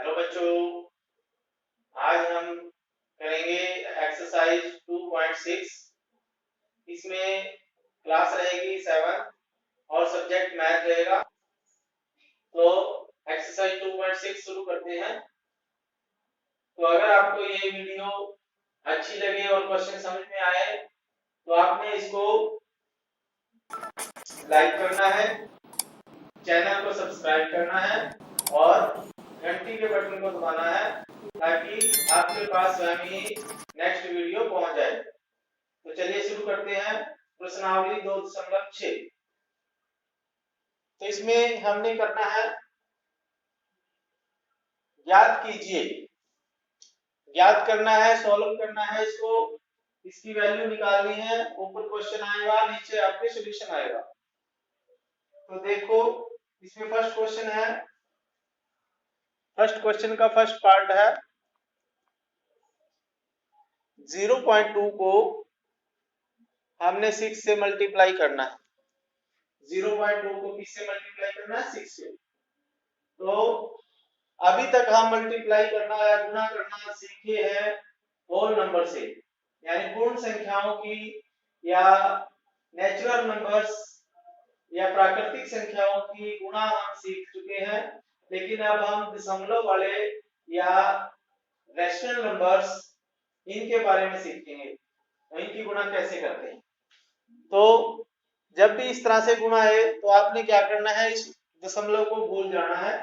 Hello बच्चों, आज हम करेंगे एक्सरसाइज 2.6। इसमें क्लास रहेगी 7 और सब्जेक्ट मैथ रहेगा। तो एक्सरसाइज 2.6 शुरू करते हैं। तो अगर आपको ये वीडियो अच्छी लगे और क्वेश्चन समझ में आए तो आपने इसको लाइक करना है, चैनल को सब्सक्राइब करना है और घंटी के बटन को दबाना है ताकि आपके पास स्वयं ही नेक्स्ट वीडियो पहुंच जाए। तो चलिए शुरू करते हैं। प्रश्नावली 2.6। तो इसमें हमने करना है ज्ञात कीजिए, ज्ञात करना है, सॉल्व करना है इसको, इसकी वैल्यू निकालनी है। ऊपर क्वेश्चन आएगा, नीचे आपके सॉल्यूशन आएगा। तो देखो इसमें फर्स्ट क्वेश्चन है, फर्स्ट क्वेश्चन का फर्स्ट पार्ट है 0.2 को हमने 6 से मल्टीप्लाई करना है। 0.2 को किससे मल्टीप्लाई करना है? 6 से। तो अभी तक हम मल्टीप्लाई करना या गुणा करना सीखे हैं होल नंबर से, यानी पूर्ण संख्याओं की या नेचुरल नंबर्स या प्राकृतिक संख्याओं की गुणा हम सीख चुके हैं। लेकिन अब हम दशमलव वाले या रैशनल नंबर्स इनके बारे में सीखेंगे, इनकी गुणा कैसे करते हैं। तो जब भी इस तरह से गुणा है तो आपने क्या करना है, इस दशमलव को भूल जाना है।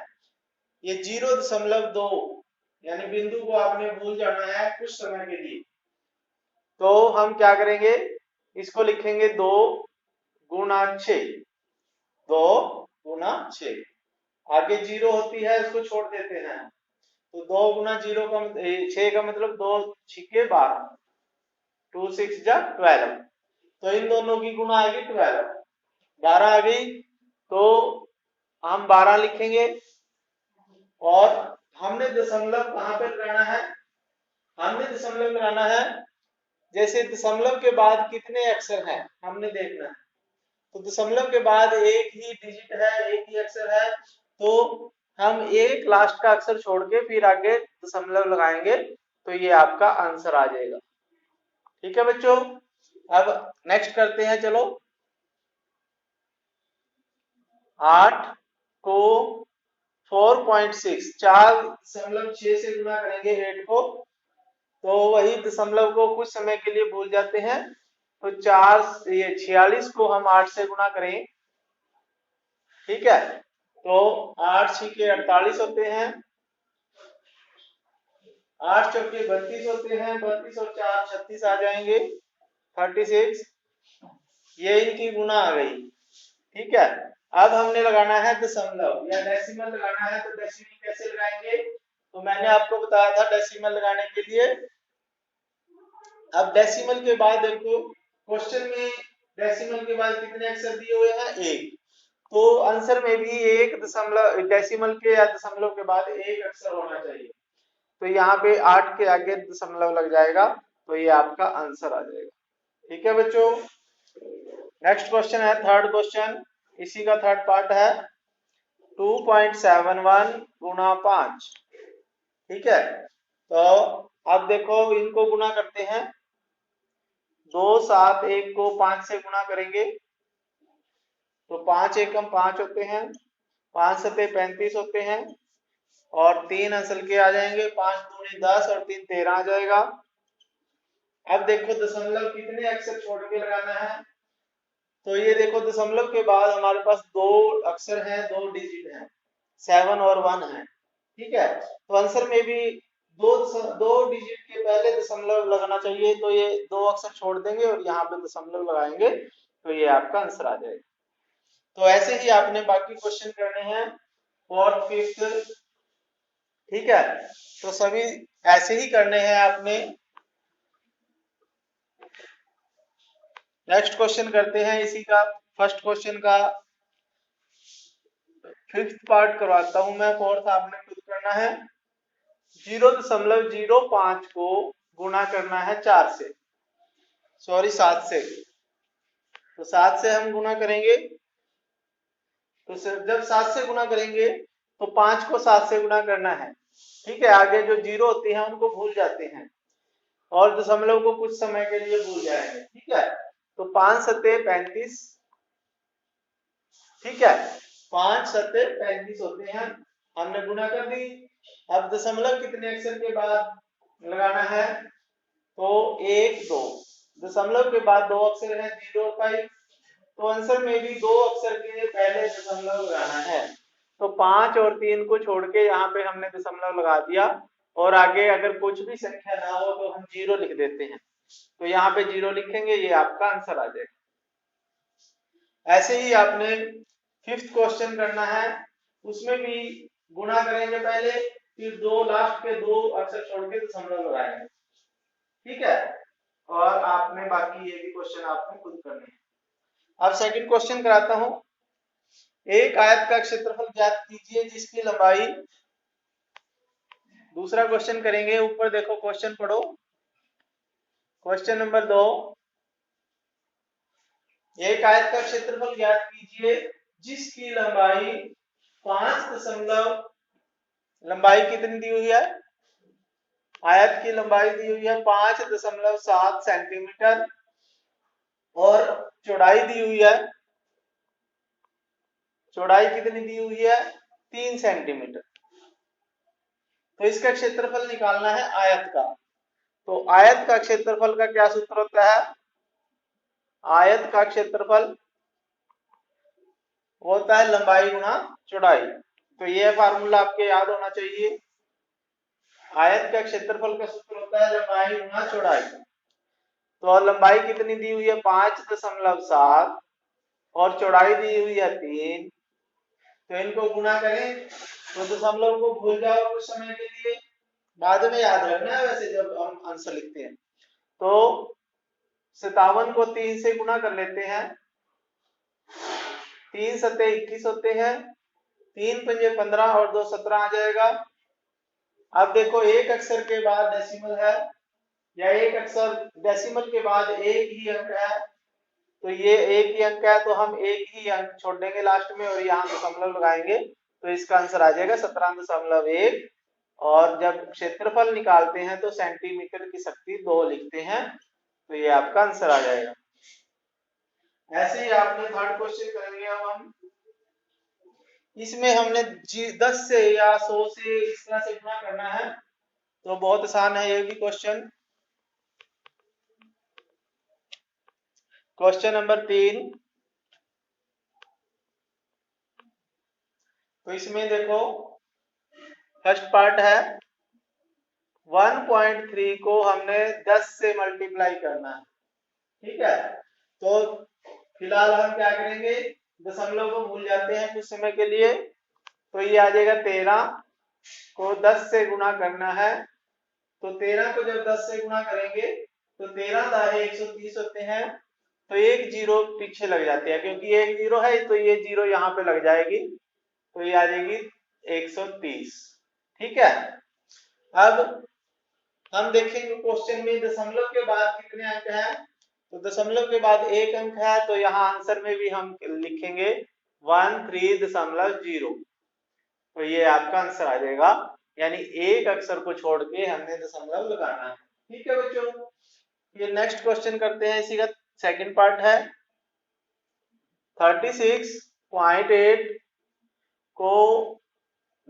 ये 0.2 यानी बिंदु को आपने भूल जाना है कुछ समय के लिए। तो हम क्या करेंगे, इसको लिखेंगे 2 गुणा 6, 2 गुणा 6। आगे 0 होती है, उसको छोड़ देते हैं। तो 2 गुणा 0 का 6 का मतलब 2 छिके 12, 2 6 जा 12। तो इन दोनों की गुणा आएगी 12, 12 आ गई तो हम 12 लिखेंगे। और हमने दशमलव कहां पे लगाना है? हमने दशमलव लगाना है, जैसे दशमलव के बाद कितने अक्षर हैं हमने देखना है। तो दशमलव के बाद एक ही डिजिट है, एक ही अक्षर है, तो हम एक लास्ट का अक्षर छोड़ के फिर आगे दशमलव लगाएंगे तो ये आपका आंसर आ जाएगा। ठीक है बच्चों, अब नेक्स्ट करते हैं। चलो 8 को 4.6, 4.6 से गुणा करेंगे 8 को। तो वही दशमलव को कुछ समय के लिए भूल जाते हैं। तो 46 को हम 8 से गुणा करें। ठीक है, तो 8 छिके 48 होते हैं, 8 चौके 32 होते हैं, 32 और 4 36 आ जाएंगे, 36। ये इनकी गुणा आ गई। ठीक है, अब हमने लगाना है दशमलव या डेसिमल लगाना है। तो डेसिमल कैसे लगाएंगे? तो मैंने आपको बताया था डेसिमल लगाने के लिए। अब डेसिमल के बाद देखो क्वेश्चन में डेसिमल के बाद कितने अक्षर दिए हुए हैं? 1। तो आंसर में भी एक दशमलव डेसिमल के या दशमलव के बाद एक अक्षर होना चाहिए। तो यहाँ पे 8 के आगे दशमलव लग जाएगा तो ये आपका आंसर आ जाएगा। ठीक है बच्चों, नेक्स्ट क्वेश्चन है थर्ड क्वेश्चन, इसी का थर्ड पार्ट है 2.71 गुणा 5। ठीक है, तो अब देखो इनको गुणा करते हैं। 2 7 1 को 5 से गुणा करेंगे तो 5 एकम 5 होते हैं, 5 सते 35 होते हैं और 3 असल के आ जाएंगे, 5 दूनी 10 और 3 13 आ जाएगा। अब देखो दशमलव कितने अक्षर छोड़ के लगाना है। तो ये देखो दशमलव के बाद हमारे पास 2 अक्षर हैं, 2 डिजिट हैं, 7 और 1 है। ठीक है, तो आंसर में भी दो डिजिट के पहले दशमलव लगाना चाहिए। तो ये 2 अक्षर छोड़ देंगे और यहाँ पे दशमलव लगाएंगे तो ये आपका आंसर आ जाएगा। तो ऐसे ही आपने बाकी क्वेश्चन करने हैं, फोर्थ फिफ्थ। ठीक है, तो सभी ऐसे ही करने हैं आपने। नेक्स्ट क्वेश्चन करते हैं, इसी का फर्स्ट क्वेश्चन का फिफ्थ पार्ट करवाता हूं मैं, फोर्थ आपने खुद करना है। 0.05 को गुणा करना है 4 से, सॉरी 7 से। तो 7 से हम गुणा करेंगे, तो जब 7 से गुणा करेंगे तो 5 को 7 से गुणा करना है। ठीक है, आगे जो जीरो होती है उनको भूल जाते हैं और दशमलव को कुछ समय के लिए भूल जाएंगे। ठीक है, तो 5 सत्ते 35, ठीक है, 5 सत्ते 35 होते हैं, हमने गुणा कर दी। अब दशमलव कितने अक्षर के बाद लगाना है, तो 1 2, दशमलव के बाद 2 अक्षर है 0 और 5, तो आंसर में भी 2 अक्षर के पहले दशमलव लगाना है। तो 5 और 3 को छोड़ के यहाँ पे हमने दशमलव लगा दिया और आगे अगर कुछ भी संख्या ना हो तो हम 0 लिख देते हैं, तो यहाँ पे 0 लिखेंगे, ये आपका आंसर आ जाएगा। ऐसे ही आपने 5th क्वेश्चन करना है, उसमें भी गुणा करेंगे पहले, फिर दो लास्ट के 2 अक्षर छोड़ के दशमलव लगाएंगे। ठीक है, और आपने बाकी ये भी क्वेश्चन आपने खुद करने हैं। अब सेकंड क्वेश्चन कराता हूं। एक आयत का क्षेत्रफल ज्ञात कीजिए जिसकी लंबाई, दूसरा क्वेश्चन करेंगे, ऊपर देखो क्वेश्चन पढ़ो। क्वेश्चन नंबर 2, एक आयत का क्षेत्रफल ज्ञात कीजिए जिसकी लंबाई 5 लंबाई कितनी दी हुई है, आयत की लंबाई दी हुई है 5.7 सेंटीमीटर और चौड़ाई दी हुई है, चौड़ाई कितनी दी हुई है 3 सेंटीमीटर। तो इसका क्षेत्रफल निकालना है आयत का। तो आयत का क्षेत्रफल का क्या सूत्र होता है, आयत का क्षेत्रफल होता है लंबाई गुणा चौड़ाई। तो ये फार्मूला आपके याद होना चाहिए। आयत का क्षेत्रफल का सूत्र होता है लंबाई गुणा चौड़ाई। तो लंबाई कितनी दी हुई है 5.7 और चौड़ाई दी हुई है 3, तो इनको गुणा करें तो दशमलव को भूल जाओ कुछ समय के लिए, बाद में याद रखना है वैसे जब हम आंसर लिखते हैं। तो 57 को 3 से गुणा कर लेते हैं, 3 सत्ते 21 होते हैं, 3 पंजे 15 और 2 17 आ जाएगा। अब देखो एक अक्षर के बाद डेसिमल है या एक अक्षर डेसिमल के बाद एक ही अंक है, तो ये एक ही अंक है तो हम एक ही अंक छोड़ देंगे लास्ट में और यहाँ दशमलव लगाएंगे, तो इसका आंसर आ जाएगा 17.1। और जब क्षेत्रफल निकालते हैं तो सेंटीमीटर की शक्ति 2 लिखते हैं, तो ये आपका आंसर आ जाएगा। ऐसे ही आपने थर्ड क्वेश्चन करेंगे। अब हम इसमें हमने 10 से या 100 से इस तरह से गुणा करना है, तो बहुत आसान है ये भी क्वेश्चन। क्वेश्चन नंबर 3, तो इसमें देखो फर्स्ट पार्ट है 1.3 को हमने 10 से मल्टीप्लाई करना है। ठीक है, तो फिलहाल हम क्या करेंगे, दशमलव को भूल जाते हैं कुछ समय के लिए, तो ये आ जाएगा 13 को 10 से गुणा करना है। तो 13 को जब 10 से गुणा करेंगे तो 13 दाहे 130 होते हैं, तो एक जीरो पीछे लग जाते हैं, क्योंकि एक जीरो है तो ये जीरो यहाँ पे लग जाएगी, तो ये आ जाएगी 130। ठीक है, अब हम देखेंगे क्वेश्चन में दशमलव के बाद कितने अंक हैं, तो दशमलव के बाद एक अंक है, तो यहाँ आंसर में भी हम लिखेंगे 13.0, तो ये आपका आंसर आ जाएगा, यानी एक अक्षर को छोड़ के हमने दशमलव लगाना है। ठीक है बच्चों, ये नेक्स्ट क्वेश्चन करते हैं, इसी का सेकंड पार्ट है 36.8 को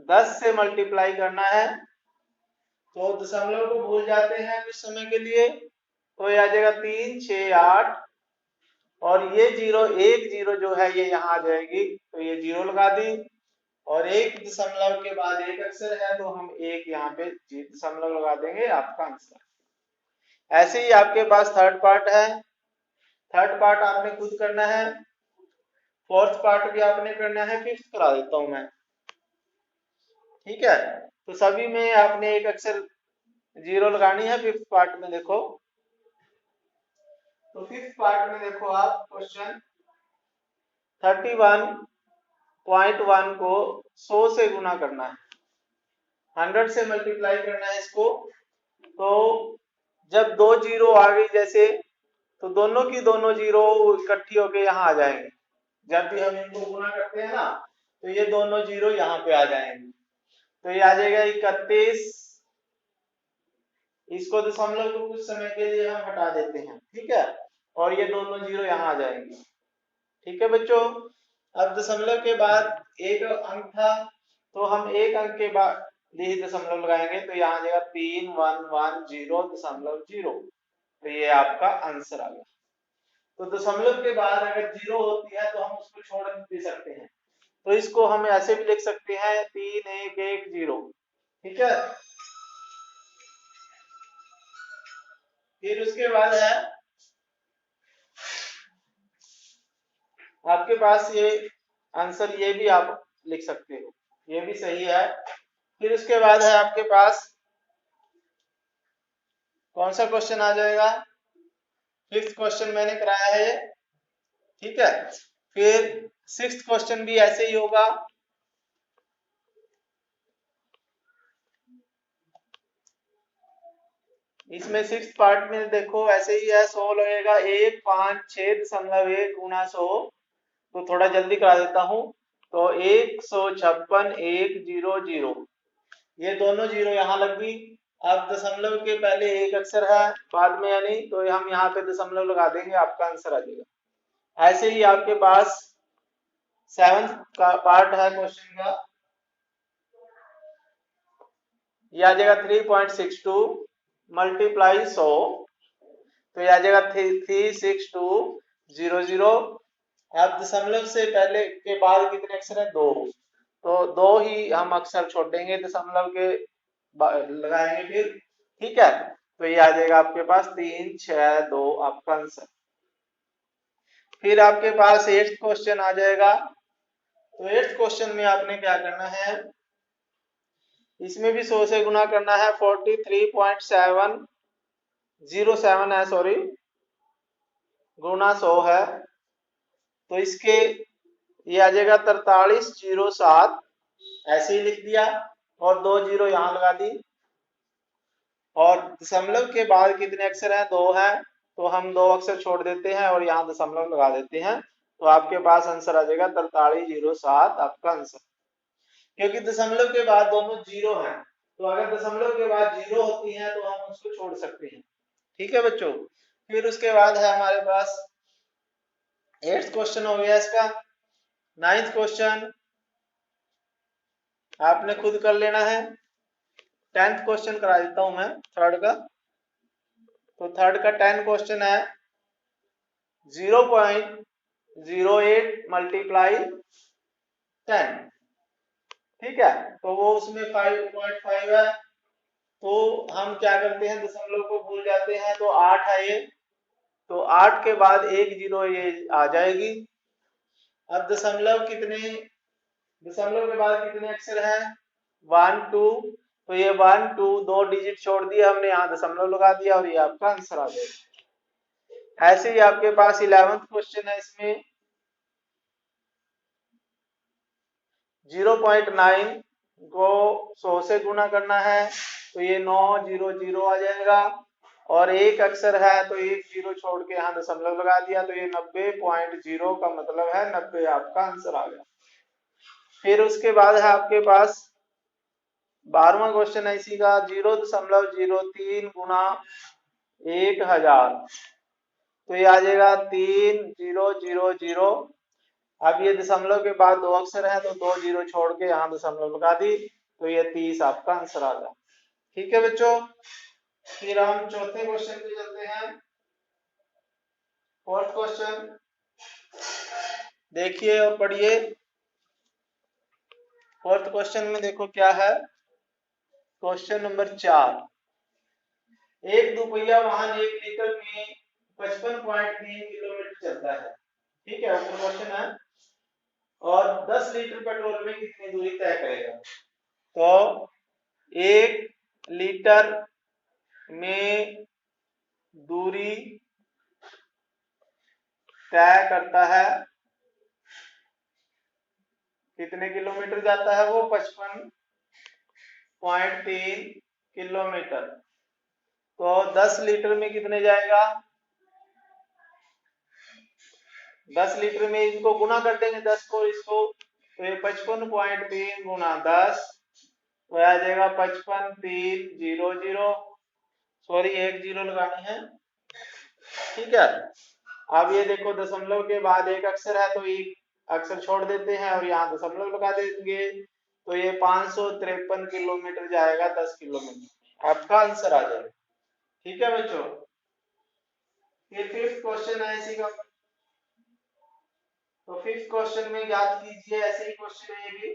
10 से मल्टीप्लाई करना है, तो दशमलव को भूल जाते हैं कुछ समय के लिए, तो ये आ जाएगा 3 6 8 और ये जीरो एक जीरो जो है ये यहाँ आ जाएगी, तो ये जीरो लगा दी और एक दशमलव के बाद एक अक्षर है तो हम एक यहाँ पे दशमलव लगा देंगे, आपका आंसर। ऐसे ही आपके पास थर्ड पार्ट है, थर्ड पार्ट आपने खुद करना है, फोर्थ पार्ट भी आपने करना है, फिफ्थ करा देता हूं मैं। ठीक है, तो सभी में आपने एक अक्षर जीरो लगानी है। फिफ्थ पार्ट में देखो, तो फिफ्थ पार्ट में देखो आप क्वेश्चन 31.1 को 100 से गुणा करना है, 100 से मल्टीप्लाई करना है इसको। तो जब दो जीरो आ गई जैसे, तो दोनों की दोनों जीरो इकट्ठी होके यहाँ आ जाएंगे, जब भी हम इनको गुणा करते हैं ना, तो ये दोनों जीरो यहाँ पे आ जाएंगे। तो ये आ जाएगा 31। इसको दशमलव को कुछ समय के लिए हम हटा देते हैं, ठीक है, और ये दोनों जीरो यहाँ आ जाएंगे। ठीक है बच्चों, अब दशमलव के बाद एक अंक था, तो हम एक अंक के बाद ही दशमलव लगाएंगे, तो यहाँ आ जाएगा 3110.0। तो ये आपका आंसर आ गया। तो दशमलव के बाद अगर जीरो होती है तो हम उसको छोड़ भी सकते हैं, तो इसको हम ऐसे भी लिख सकते हैं 3110। ठीक है, फिर उसके बाद है आपके पास ये आंसर, ये भी आप लिख सकते हो, ये भी सही है। फिर उसके बाद है आपके पास कौन सा क्वेश्चन आ जाएगा, फिफ्थ क्वेश्चन मैंने कराया है ये, ठीक है। फिर सिक्स्थ क्वेश्चन भी ऐसे ही होगा। इसमें सिक्स पार्ट में देखो ऐसे ही है, 100 लगेगा, 156.1 गुना 100। तो थोड़ा जल्दी करा देता हूँ, तो 156.100, ये दोनों जीरो यहाँ लग गई। अब दशमलव के पहले एक अक्षर है, बाद में यानी, तो हम यहाँ पे दशमलव लगा देंगे, आपका आंसर आ जाएगा। ऐसे ही आपके पास सेवंथ का पार्ट है क्वेश्चन का, ये आ जाएगा 3.62 मल्टीप्लाई 100। तो ये आ जाएगा 36200। अब दशमलव से पहले के बाद कितने अक्षर है, दो, तो दो ही हम अक्षर छोड़ देंगे दशमलव के लगाएंगे फिर, ठीक है। तो ये आ जाएगा आपके पास 362 आपका आंसर। फिर आपके पास एट्थ क्वेश्चन आ जाएगा। तो एट्थ क्वेश्चन में आपने क्या करना है, इसमें भी 100 से गुना करना है, 43.707 है, सॉरी, गुना 100 है, तो इसके ये आ जाएगा 4307, ऐसे ही लिख दिया, और दो जीरो यहाँ लगा दी। और दशमलव के बाद कितने अक्षर हैं, दो हैं, तो हम दो अक्षर छोड़ देते हैं और यहाँ दशमलव लगा देते हैं, तो आपके पास आंसर आ जाएगा 4307 आपका आंसर। क्योंकि दशमलव के बाद दोनों जीरो हैं, तो अगर दशमलव के बाद जीरो होती है तो हम उसको छोड़ सकते हैं। ठीक है बच्चों, फिर उसके बाद है हमारे पास एट्थ क्वेश्चन हो गया इसका। नाइन्थ क्वेश्चन आपने खुद कर लेना है। टेंथ क्वेश्चन करा देता हूं मैं, थर्ड का। तो थर्ड का 10 क्वेश्चन है 0.08 मल्टीप्लाई 10। ठीक है, तो वो उसमें 5.5 है, तो हम क्या करते हैं, दशमलव को भूल जाते हैं, तो 8 है ये, तो 8 के बाद एक जीरो ये आ जाएगी। अब दशमलव कितने, दशमलव के बाद कितने अक्षर हैं, 1 2, तो ये 1 2 दो डिजिट छोड़ दिया हमने, यहाँ दशमलव लगा दिया और ये आपका आंसर आ जाएगा। ऐसे ही आपके पास 11th क्वेश्चन है, इसमें 0.9 को 100 से गुना करना है, तो ये 900 आ जाएगा, और एक अक्षर है तो एक जीरो छोड़ के यहाँ दशमलव लगा दिया, तो ये 90.0 का मतलब है 90 आपका आंसर आ गया। फिर उसके बाद है आपके पास 12वां क्वेश्चन है इसी का, 0.03 गुना 1000, तो ये आ जाएगा 3000। अब ये दशमलव के बाद दो अक्षर है, तो दो जीरो छोड़ के यहाँ दशमलव लगा दी, तो ये 30 आपका आंसर आ गया। ठीक है बच्चों, फिर हम चौथे क्वेश्चन पे चलते हैं। फोर्थ क्वेश्चन देखिए और पढ़िए। फोर्थ क्वेश्चन में देखो क्या है, क्वेश्चन नंबर 4, एक दुपहिया वाहन 1 लीटर में 55.3 किलोमीटर चलता है। ठीक है, ऊपर क्वेश्चन है, और 10 लीटर पेट्रोल में कितनी दूरी तय करेगा। तो 1 लीटर में दूरी तय करता है, कितने किलोमीटर जाता है वो, 55.3 किलोमीटर। तो 10 लीटर में कितने जाएगा, 10 लीटर में इनको गुना कर देंगे 10 को इसको, तो ये 55.3 गुना 10, तो आ जाएगा 55,300। सॉरी, 1 जीरो लगानी है। ठीक है, अब ये देखो दशमलव के बाद एक अक्षर है तो एक अक्षर छोड़ देते हैं और यहाँ दशमलव लगा देंगे, तो ये 553 किलोमीटर जाएगा 10 किलोमीटर। आपका आंसर आ जाएगा। ठीक है बच्चों, ये फिफ्थ क्वेश्चन है इसी का। तो फिफ्थ क्वेश्चन में याद कीजिए, ऐसे ही क्वेश्चन है ये भी।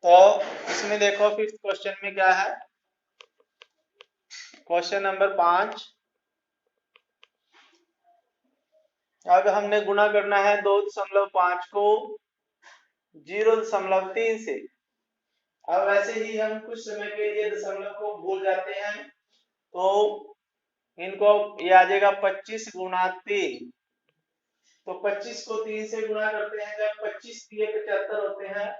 तो इसमें देखो फिफ्थ क्वेश्चन में क्या है, क्वेश्चन नंबर 5। अब हमने गुणा करना है 2.5 को 0.3 से। अब वैसे ही हम कुछ समय के लिए दशमलव को भूल जाते हैं, तो इनको ये आ जाएगा 25 गुणा 3। तो 25 को 3 से गुणा करते हैं, जब 25 3 75 होते हैं,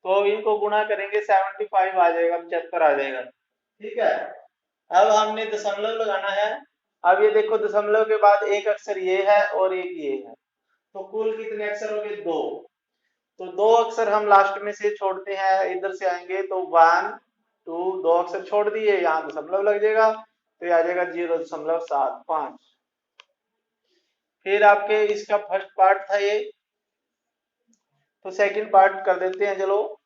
तो इनको गुणा करेंगे 75 आ जाएगा, 75 आ जाएगा। ठीक है, अब हमने दशमलव लगाना है। अब ये देखो दशमलव के बाद एक अक्षर ये है और एक ये है, तो कुल कितने अक्षर हो गए? 2। तो 2 अक्षर हम लास्ट में से छोड़ते हैं, इधर से आएंगे तो 1 2, 2 अक्षर छोड़ दिए, यहाँ दशमलव लग जाएगा, तो ये आ जाएगा 0.75। फिर आपके इसका फर्स्ट पार्ट था ये, तो सेकंड पार्ट कर देते हैं चलो।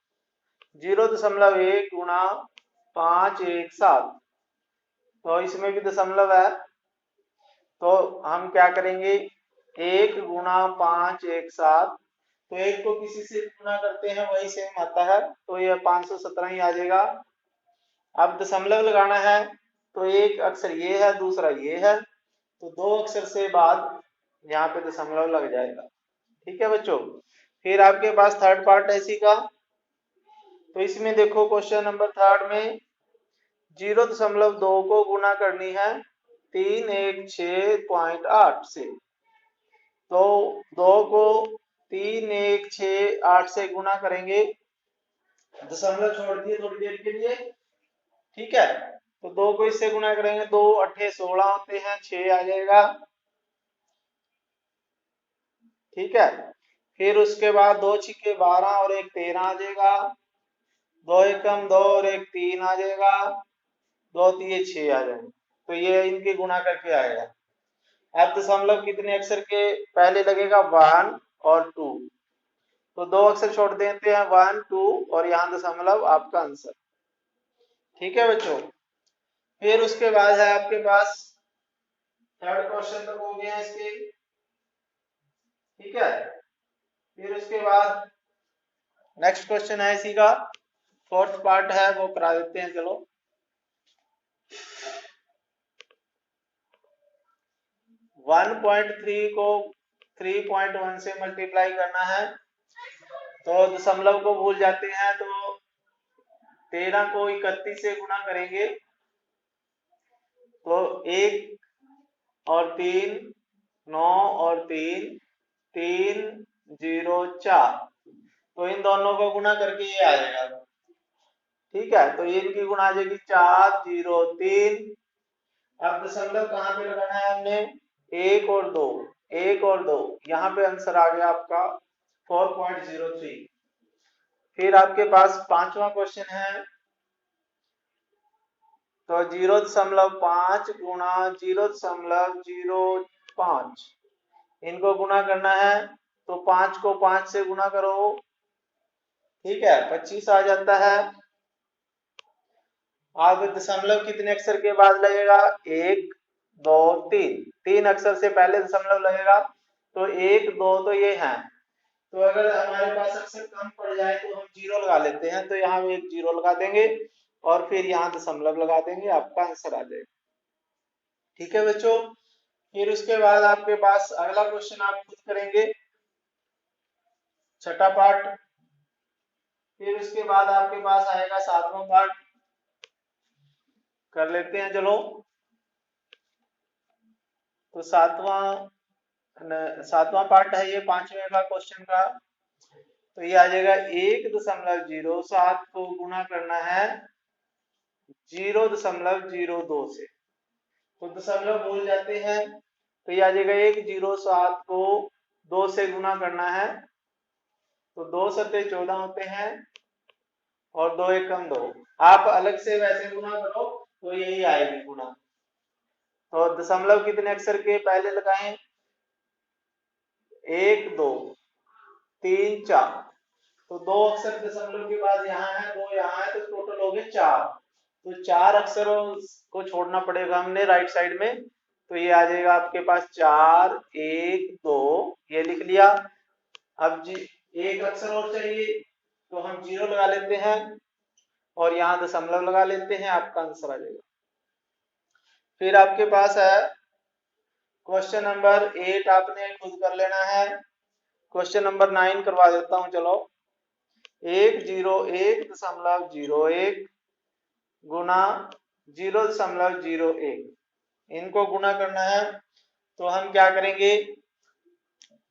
0.1 गुणा 517, तो इसमें भी दशमलव है, तो हम क्या करेंगे, 1 गुणा 517, तो एक को किसी से गुणा करते हैं वही सेम आता है, तो ये 517 ही आ जाएगा। अब दशमलव लगाना है, तो एक अक्षर ये है, दूसरा ये है, तो 2 अक्षर से बाद यहाँ पे दशमलव लग जाएगा। ठीक है बच्चों, फिर आपके पास थर्ड पार्ट है इसी का। तो इसमें देखो क्वेश्चन नंबर थर्ड में 0.2 को गुणा करनी है 316.8 से। तो 2 को 3168 से गुणा करेंगे, दशमलव छोड़ दिए थोड़ी देर के लिए। ठीक है, तो 2 को इससे गुणा करेंगे, 2 8 16 होते हैं, 6 आ जाएगा। ठीक है, फिर उसके बाद 2 छिके 12 और 1 13 आ जाएगा, 2 एकम 2 और 1 3 आ जाएगा, 2 3 6 आ जाएगा। तो ये इनके गुणा करके आएगा। अब दशमलव कितने अक्षर के पहले लगेगा? 1 और 2, तो 2 अक्षर छोड़ देते हैं, 1 2 और यहाँ दशमलव, आपका आंसर। ठीक है बच्चों, फिर उसके बाद है आपके पास थर्ड क्वेश्चन तक हो गया इसके। ठीक है, फिर उसके बाद नेक्स्ट क्वेश्चन है इसी का, फोर्थ पार्ट है, वो करा देते हैं चलो। 1.3 को 3.1 से मल्टीप्लाई करना है, तो दशमलव को भूल जाते हैं, तो 13 को 31 से गुणा करेंगे, तो 1 और 3 9 और 3 3 0 4, तो इन दोनों को गुणा करके ये आ जाएगा। ठीक है, तो ये इनकी गुणा आ जाएगी 4 0 3। अब दशमलव कहाँ पे लगाना है हमने? 1 और 2, 1 और 2, यहाँ पे आंसर आ गया आपका 4.03। फिर आपके पास पांचवा क्वेश्चन है, तो 0.5 गुणा 0.05, इनको गुणा करना है, तो 5 को 5 से गुणा करो। ठीक है, 25 आ जाता है। अब दशमलव कितने अक्षर के बाद लगेगा? 1 2 3, 3 अक्षर से पहले दशमलव लगेगा, तो 1 2 तो ये है। तो अगर हमारे पास अक्षर कम पड़ जाए तो हम जीरो लगा लेते हैं, तो यहाँ एक जीरो लगा देंगे और फिर यहाँ दशमलव लगा देंगे, आपका आंसर आ जाएगा। ठीक है बच्चों, फिर उसके बाद आपके पास अगला क्वेश्चन आप खुद करेंगे, छठा पार्ट। फिर उसके बाद आपके पास आएगा सातवां पार्ट, कर लेते हैं चलो। तो सातवां पार्ट है ये, पांचवें का क्वेश्चन का। तो ये आ जाएगा 1.07 को गुणा करना है 0.02 से। तो दशमलव भूल जाते हैं, तो ये आ जाएगा 1.07 को 2 से गुणा करना है, तो 2 सत्ते 14 होते हैं, और 2 1 कम 2। आप अलग से वैसे गुना करो तो यही आएगी गुना। तो दशमलव कितने अक्षर के पहले लगाएं? 1 2 3 4। तो 2 अक्षर दशमलव के बाद यहाँ है, 2 यहाँ है, तो टोटल हो गए 4। तो 4 अक्षरों को छोड़ना पड़ेगा हमने राइट साइड में। तो ये आ जाएगा आपके पास 4 1 2, ये लिख लिया। अब जी एक अक्षर और चाहिए तो हम 0 लगा लेते हैं और यहाँ दशमलव लगा लेते हैं, आपका आंसर आ जाएगा। फिर आपके पास है क्वेश्चन नंबर 8, आपने खुद कर लेना है। क्वेश्चन नंबर 9 करवा देता हूं, चलो। 101.01 गुना 0.01, इनको गुना करना है। तो हम क्या करेंगे,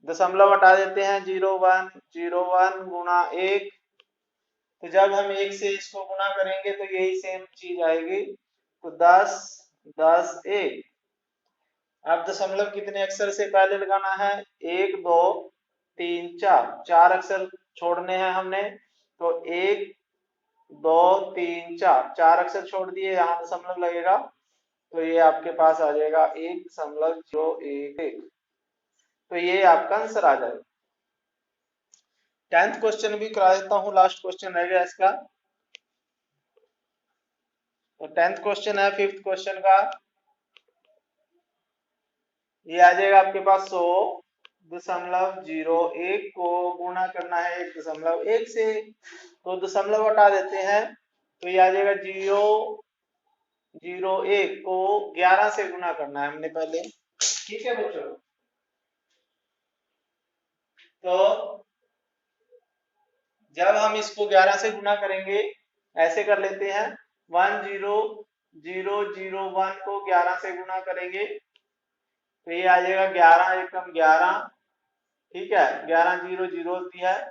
दशमलव हटा देते हैं, 0.1 गुना 1। तो जब हम 1 से इसको गुना करेंगे तो यही सेम चीज आएगी। तो 10 10 1। अब दशमलव कितने अक्षर से पहले लगाना है? 1 2 3 4, 4 अक्षर छोड़ने हैं हमने। तो 1 2 3 4, 4 अक्षर छोड़ दिए, यहाँ दशमलव लगेगा। तो ये आपके पास आ जाएगा 1.011। तो ये आपका आंसर आ जाएगा। 10th क्वेश्चन भी करा देता हूँ, लास्ट क्वेश्चन रह गया इसका। तो 10th क्वेश्चन है 5th क्वेश्चन का। ये आ जाएगा आपके पास 100.01 को गुणा करना है 1.1 से। तो दशमलव हटा देते हैं, तो ये आ जाएगा 0.01 को 11 से गुणा करना है हमने पहले। ठीक है बच्चों, तो जब हम इसको 11 से गुणा करेंगे, ऐसे कर लेते हैं, 10001 को 11 से गुणा करेंगे तो ये आ जाएगा 11 एकम 11। ठीक है, 11 0 0 दिया है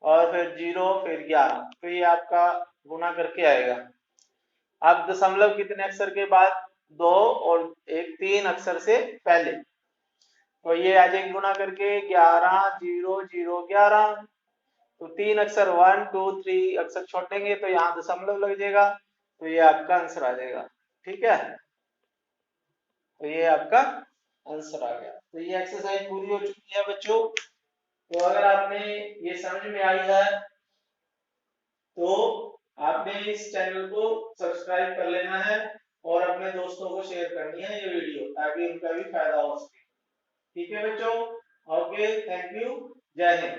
और फिर 0 फिर 11, तो ये आपका गुना करके आएगा। अब दशमलव कितने अक्षर के बाद? 2 और 1 3 अक्षर से पहले। तो ये आ जाएगा गुना करके 11 0 0 11। तो 3 अक्षर 1 2 3 अक्षर छोड़ेंगे तो यहाँ दशमलव लग जाएगा। तो ये आपका आंसर आ जाएगा। ठीक है, तो ये आपका आंसर आ गया। तो ये एक्सरसाइज पूरी हो चुकी है बच्चों। तो अगर आपने ये समझ में आई है तो आपने इस चैनल को सब्सक्राइब कर लेना है और अपने दोस्तों को शेयर करनी है ये वीडियो, ताकि उनका भी फायदा हो सके। ठीक है बच्चों, ओके, थैंक यू, जय हिंद।